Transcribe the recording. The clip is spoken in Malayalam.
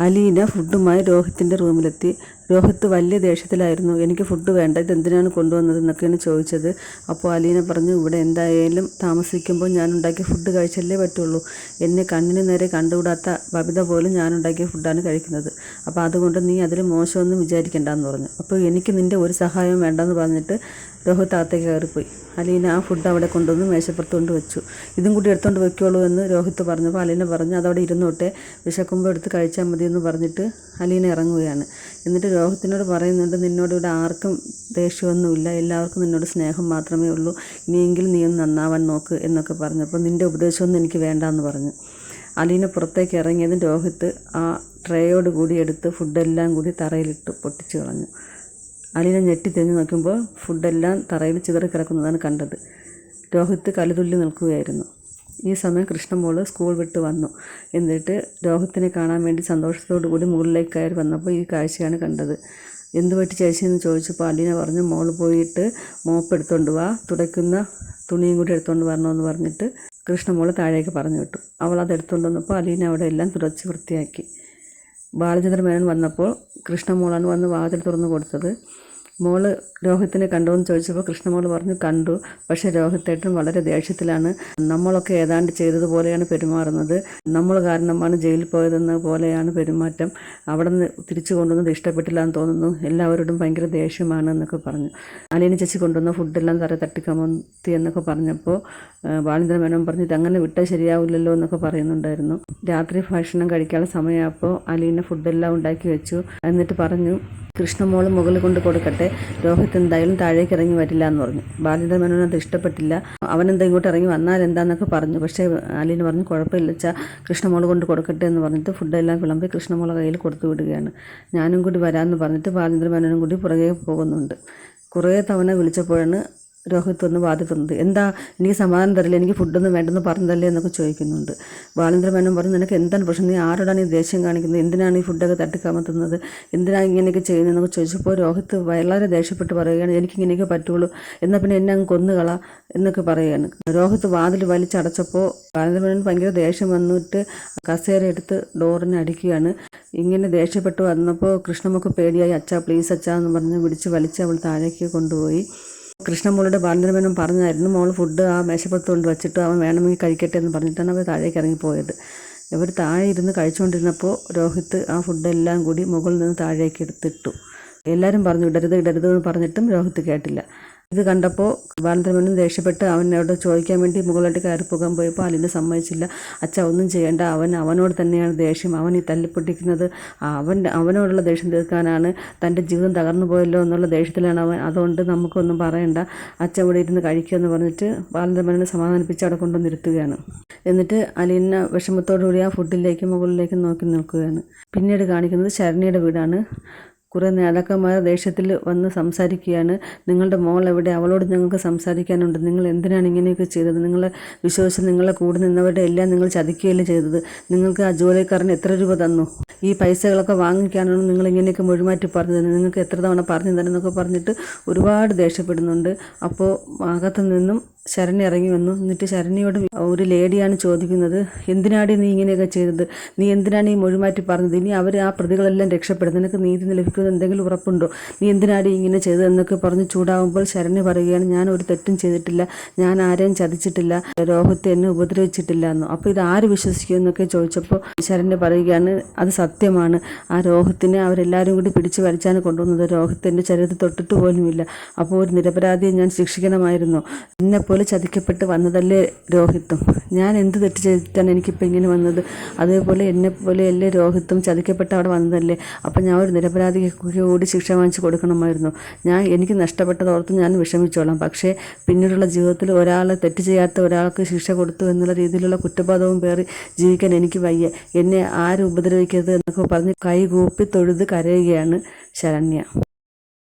അലീന ഫുഡുമായി രോഹിത്തിൻ്റെ റൂമിലെത്തി. രോഹിത്ത് വലിയ ദേഷ്യത്തിലായിരുന്നു. എനിക്ക് ഫുഡ് വേണ്ട, ഇതെന്തിനാണ് കൊണ്ടുവന്നത് എന്നൊക്കെയാണ് ചോദിച്ചത്. അപ്പോൾ അലീന പറഞ്ഞു, ഇവിടെ എന്തായാലും താമസിക്കുമ്പോൾ ഞാനുണ്ടാക്കിയ ഫുഡ് കഴിച്ചല്ലേ പറ്റുള്ളൂ. എന്നെ കണ്ണിന് നേരെ കണ്ടുകൂടാത്ത ബബിത പോലും ഞാനുണ്ടാക്കിയ ഫുഡാണ് കഴിക്കുന്നത്. അപ്പോൾ അതുകൊണ്ട് നീ അതിൽ മോശമൊന്നും വിചാരിക്കേണ്ടെന്ന് പറഞ്ഞു. അപ്പോൾ എനിക്ക് നിൻ്റെ ഒരു സഹായവും വേണ്ടെന്ന് പറഞ്ഞിട്ട് രോഹിത്ത് അകത്തേക്ക് കയറിപ്പോയി. അലീന ആ ഫുഡ് അവിടെ കൊണ്ടുവന്ന് മേശപ്പുറത്ത് കൊണ്ട് വെച്ചു. ഇതും കൂടി എടുത്തുകൊണ്ട് വെക്കുള്ളൂ എന്ന് രോഹിത്ത് പറഞ്ഞപ്പോൾ അലീന പറഞ്ഞു, അതവിടെ ഇരുന്നോട്ടെ, വിശക്കുമ്പോൾ എടുത്ത് കഴിച്ചാൽ മതി എന്ന് പറഞ്ഞിട്ട് അലീന ഇറങ്ങുകയാണ്. എന്നിട്ട് രോഹിത്തിനോട് പറയുന്നുണ്ട്, നിന്നോട് ഇവിടെ ആർക്കും ദേഷ്യമൊന്നുമില്ല, എല്ലാവർക്കും നിന്നോട് സ്നേഹം മാത്രമേ ഉള്ളൂ, ഇനിയെങ്കിലും നീ ഒന്ന് നന്നാവാൻ നോക്ക് എന്നൊക്കെ പറഞ്ഞപ്പോൾ നിൻ്റെ ഉപദേശമൊന്നും എനിക്ക് വേണ്ടാന്ന് പറഞ്ഞു. അലീന പുറത്തേക്ക് ഇറങ്ങിയതും രോഹിത്ത് ആ ട്രേയോട് കൂടി എടുത്ത് ഫുഡെല്ലാം കൂടി തറയിലിട്ട് പൊട്ടിച്ച് കളഞ്ഞു. അലീന ഞെട്ടി തിരിഞ്ഞ് നോക്കുമ്പോൾ ഫുഡെല്ലാം തറയിൽ ചിതറി കിടക്കുന്നതാണ് കണ്ടത്. രോഹിത്ത് കലുതുള്ളി നിൽക്കുകയായിരുന്നു. ഈ സമയം കൃഷ്ണമോള് സ്കൂൾ വിട്ട് വന്നു. എന്നിട്ട് രോഹിത്തിനെ കാണാൻ വേണ്ടി സന്തോഷത്തോടു കൂടി മുകളിലേക്ക് കയറി വന്നപ്പോൾ ഈ കാഴ്ചയാണ് കണ്ടത്. എന്ത് പറ്റി ചേച്ചി എന്ന് ചോദിച്ചപ്പോൾ അലീന പറഞ്ഞു, മോള് പോയിട്ട് മോപ്പ് എടുത്തുകൊണ്ട് വാ, തുടയ്ക്കുന്ന തുണിയും കൂടി എടുത്തുകൊണ്ട് വരണമെന്ന് പറഞ്ഞിട്ട് കൃഷ്ണമോള് താഴേക്ക് പറഞ്ഞു വിട്ടു. അവൾ അത് എടുത്തുകൊണ്ട് വന്നപ്പോൾ അലീന അവിടെ എല്ലാം തുടച്ച് വൃത്തിയാക്കി. ബാലചന്ദ്ര മേനോൻ വന്നപ്പോൾ കൃഷ്ണമോളാണ് വന്ന് വാതിൽ തുറന്നു കൊടുത്തത്. മോള് രോഹിത്തിനെ കണ്ടോ എന്ന് ചോദിച്ചപ്പോൾ കൃഷ്ണമോൾ പറഞ്ഞു, കണ്ടു, പക്ഷേ രോഹിത്തേട്ടൻ വളരെ ദേഷ്യത്തിലാണ്. നമ്മളൊക്കെ ഏതാണ്ട് ചെയ്തതുപോലെയാണ് പെരുമാറുന്നത്. നമ്മൾ കാരണമാണ് ജയിലിൽ പോയതെന്ന പോലെയാണ് പെരുമാറ്റം. അവിടെ നിന്ന് തിരിച്ചു കൊണ്ടുവന്നത് ഇഷ്ടപ്പെട്ടില്ല എന്ന് തോന്നുന്നു. എല്ലാവരോടും ഭയങ്കര ദേഷ്യമാണ് എന്നൊക്കെ പറഞ്ഞു. അലീന ചേച്ചി കൊണ്ടുവന്ന ഫുഡെല്ലാം തറ തട്ടിക്കമർത്തി എന്നൊക്കെ പറഞ്ഞപ്പോൾ ബാലേന്ദ്ര മേനോൻ പറഞ്ഞു, ഇതങ്ങനെ വിട്ടാൽ ശരിയാവില്ലല്ലോ എന്നൊക്കെ പറയുന്നുണ്ടായിരുന്നു. രാത്രി ഭക്ഷണം കഴിക്കാനുള്ള സമയമായപ്പോൾ അലീന ഫുഡെല്ലാം ഉണ്ടാക്കി വെച്ചു. എന്നിട്ട് പറഞ്ഞു, കൃഷ്ണമോള് മുകളിൽ കൊണ്ട് കൊടുക്കട്ടെ, രോഹിത്ത് എന്തായാലും താഴേക്ക് ഇറങ്ങി വരില്ല എന്ന് പറഞ്ഞു. ബാലേന്ദ്ര മേനോന് അത് ഇഷ്ടപ്പെട്ടില്ല. അവനെന്താ ഇങ്ങോട്ട് ഇറങ്ങി വന്നാൽ എന്താന്നൊക്കെ പറഞ്ഞു. പക്ഷേ അലീന പറഞ്ഞു, കുഴപ്പമില്ല വെച്ചാൽ കൃഷ്ണമോള് കൊണ്ട് കൊടുക്കട്ടെ എന്ന് പറഞ്ഞിട്ട് ഫുഡെല്ലാം വിളമ്പി കൃഷ്ണമോളെ കയ്യിൽ കൊടുത്തു വിടുകയാണ്. ഞാനും കൂടി വരാമെന്ന് പറഞ്ഞിട്ട് ബാലേന്ദ്ര മേനോനും കൂടി പുറകെ പോകുന്നുണ്ട്. കുറേ തവണ വിളിച്ചപ്പോഴാണ് രോഹിത്ത് ഒന്ന് വാതിൽ തുറന്നത്. എന്താ, എനിക്ക് സമാധാനം തരില്ല, എനിക്ക് ഫുഡൊന്നും വേണ്ടെന്ന് പറഞ്ഞതല്ലേ എന്നൊക്കെ ചോദിക്കുന്നുണ്ട്. ബാലേന്ദ്ര മേനോൻ പറഞ്ഞു, നിനക്ക് എന്താണ് പ്രശ്നം, നീ ആരോടാണ് ഈ ദേഷ്യം കാണിക്കുന്നത്, എന്തിനാണ് ഈ ഫുഡൊക്കെ തട്ടിക്കമത്തുന്നത്, എന്തിനാണ് ഇങ്ങനെയൊക്കെ ചെയ്യുന്നതെന്നൊക്കെ ചോദിച്ചപ്പോൾ രോഹിത്ത് വളരെ ദേഷ്യപ്പെട്ട് പറയുകയാണ്, എനിക്കിങ്ങനെയൊക്കെ പറ്റുള്ളൂ, എന്നാൽ പിന്നെ എന്നെ അങ്ങ് കൊന്നുകള എന്നൊക്കെ പറയുകയാണ്. രോഹിത്ത് വാതിൽ വലിച്ചടച്ചപ്പോൾ ബാലേന്ദ്ര മേനോൻ ഭയങ്കര ദേഷ്യം വന്നിട്ട് കസേര എടുത്ത് ഡോറിനെ അടിക്കുകയാണ്. ഇങ്ങനെ ദേഷ്യപ്പെട്ട് വന്നപ്പോൾ കൃഷ്ണമ്മക്ക് പേടിയായി. അച്ഛാ പ്ലീസ് അച്ഛാ എന്ന് പറഞ്ഞ് പിടിച്ച് വലിച്ച് അവൾ താഴേക്ക് കൊണ്ടുപോയി. കൃഷ്ണമോളുടെ ബാലേന്ദ്ര മേനോൻ പറഞ്ഞായിരുന്നു, മോൾ ഫുഡ് ആ മേശപ്പുറത്ത് കൊണ്ട് വെച്ചിട്ട് അവൻ വേണമെങ്കിൽ കഴിക്കട്ടെ എന്ന് പറഞ്ഞിട്ടാണ് അവർ താഴേക്ക് ഇറങ്ങിപ്പോയത്. ഇവർ താഴെ ഇരുന്ന് കഴിച്ചുകൊണ്ടിരുന്നപ്പോൾ രോഹിത്ത് ആ ഫുഡെല്ലാം കൂടി മുകളിൽ നിന്ന് താഴേക്ക് എടുത്തിട്ടു. എല്ലാവരും പറഞ്ഞു ഇടരുത് ഇടരുത് എന്ന് പറഞ്ഞിട്ടും രോഹിത്ത് കേട്ടില്ല. ഇത് കണ്ടപ്പോൾ ബാലേന്ദ്ര മേനോൻ ദേഷ്യപ്പെട്ട് അവനോട് ചോദിക്കാൻ വേണ്ടി മുകളിലോട്ട് കയറി പോകാൻ പോയപ്പോൾ അലീന സമ്മതിച്ചില്ല. അച്ഛ ഒന്നും ചെയ്യേണ്ട, അവനോട് തന്നെയാണ് ദേഷ്യം, അവൻ ഈ തല്ലിപ്പൊട്ടിക്കുന്നത്, അവനോടുള്ള ദേഷ്യം തീർക്കാനാണ്, തൻ്റെ ജീവിതം തകർന്നു പോയല്ലോ എന്നുള്ള ദേഷ്യത്തിലാണ് അവൻ, അതുകൊണ്ട് നമുക്കൊന്നും പറയണ്ട, അച്ഛൻ ഇവിടെ ഇരുന്ന് കഴിക്കുമെന്ന് പറഞ്ഞിട്ട് ബാലേന്ദ്ര മേനോനെ സമാധാനിപ്പിച്ച് അവിടെ കൊണ്ടുവന്നിരുത്തുകയാണ്. എന്നിട്ട് അലീന വിഷമത്തോടുകൂടി ആ ഫുഡിലേക്ക് മുകളിലേക്ക് നോക്കി നിൽക്കുകയാണ്. പിന്നീട് കാണിക്കുന്നത് ശരണ്യയുടെ വീടാണ്. കുറേ നേതാക്കന്മാർ ദേഷ്യത്തിൽ വന്ന് സംസാരിക്കുകയാണ്. നിങ്ങളുടെ മോൾ എവിടെ, അവളോട് ഞങ്ങൾക്ക് സംസാരിക്കാനുണ്ട്, നിങ്ങൾ എന്തിനാണ് ഇങ്ങനെയൊക്കെ ചെയ്തത്, നിങ്ങളെ വിശ്വസിച്ച് നിങ്ങളെ കൂടെ നിന്നവരുടെ എല്ലാം നിങ്ങൾ ചതിക്കുകയല്ലേ ചെയ്തത്, നിങ്ങൾക്ക് ആ ജോലിക്കാരന് എത്ര രൂപ തന്നു, ഈ പൈസകളൊക്കെ വാങ്ങിക്കാനാണ് നിങ്ങൾ ഇങ്ങനെയൊക്കെ മൊഴിമാറ്റി പറഞ്ഞത്, നിങ്ങൾക്ക് എത്ര തവണ പറഞ്ഞു തരുന്നൊക്കെ പറഞ്ഞിട്ട് ഒരുപാട് ദേഷ്യപ്പെടുന്നുണ്ട്. അപ്പോൾ അകത്തു നിന്നും ശരണ്യ ഇറങ്ങി വന്നു. എന്നിട്ട് ശരണ്യയോട് ഒരു ലേഡിയാണ് ചോദിക്കുന്നത്, എന്തിനാടി നീ ഇങ്ങനെയൊക്കെ ചെയ്തത്, നീ എന്തിനാണ് ഈ മൊഴിമാറ്റി പറഞ്ഞത്, ഇനി അവർ ആ പ്രതികളെല്ലാം രക്ഷപ്പെടും, നിനക്ക് നീതി ലഭിക്കുന്നത് എന്തെങ്കിലും ഉറപ്പുണ്ടോ, നീ എന്തിനാടി ഇങ്ങനെ ചെയ്തതെന്നൊക്കെ പറഞ്ഞ് ചൂടാവുമ്പോൾ ശരണ്യ പറയുകയാണ്, ഞാൻ ഒരു തെറ്റും ചെയ്തിട്ടില്ല, ഞാൻ ആരെയും ചതിച്ചിട്ടില്ല, രോഹിത്ത് എന്നെ ഉപദ്രവിച്ചിട്ടില്ല എന്ന്. അപ്പോൾ ഇത് ആര് വിശ്വസിക്കുമെന്നൊക്കെ ചോദിച്ചപ്പോൾ ശരണ്യ പറയുകയാണ്, അത് സത്യമാണ്, ആ രോഹിത്തിനെ അവരെല്ലാവരും കൂടി പിടിച്ച് വലിച്ചാണ് കൊണ്ടുവന്നത്, രോഹിത്തിൻ്റെ ശരീരത്തിൽ തൊട്ടിട്ട് പോലുമില്ല, അപ്പോൾ ഒരു നിരപരാധിയെ ഞാൻ ശിക്ഷിക്കണമായിരുന്നു, എന്നെപ്പോലെ ചതിക്കപ്പെട്ട് വന്നതല്ലേ രോഹിത്തും, ഞാൻ എന്ത് തെറ്റ് ചെയ്തിട്ടാണ് എനിക്കിപ്പോൾ ഇങ്ങനെ വന്നത്, അതേപോലെ എന്നെപ്പോലെയല്ലേ രോഹിത്തും ചതിക്കപ്പെട്ട് അവിടെ വന്നതല്ലേ, അപ്പം ഞാൻ ഒരു നിരപരാധിക്ക് കൂടി ശിക്ഷ വാങ്ങിച്ച് കൊടുക്കണമായിരുന്നു, എനിക്ക് നഷ്ടപ്പെട്ടതോർത്ത് ഞാൻ വിഷമിച്ചോളാം, പക്ഷേ പിന്നീടുള്ള ജീവിതത്തിൽ ഒരാളെ തെറ്റ് ചെയ്യാത്ത ഒരാൾക്ക് ശിക്ഷ കൊടുത്തു എന്നുള്ള രീതിയിലുള്ള കുറ്റബോധവും പേറി ജീവിക്കാൻ എനിക്ക് വയ്യ, എന്നെ ആരും ഉപദ്രവിക്കരുത് എന്നൊക്കെ പറഞ്ഞ് കൈകൂപ്പി തൊഴുത് കരയുകയാണ് ശരണ്യ.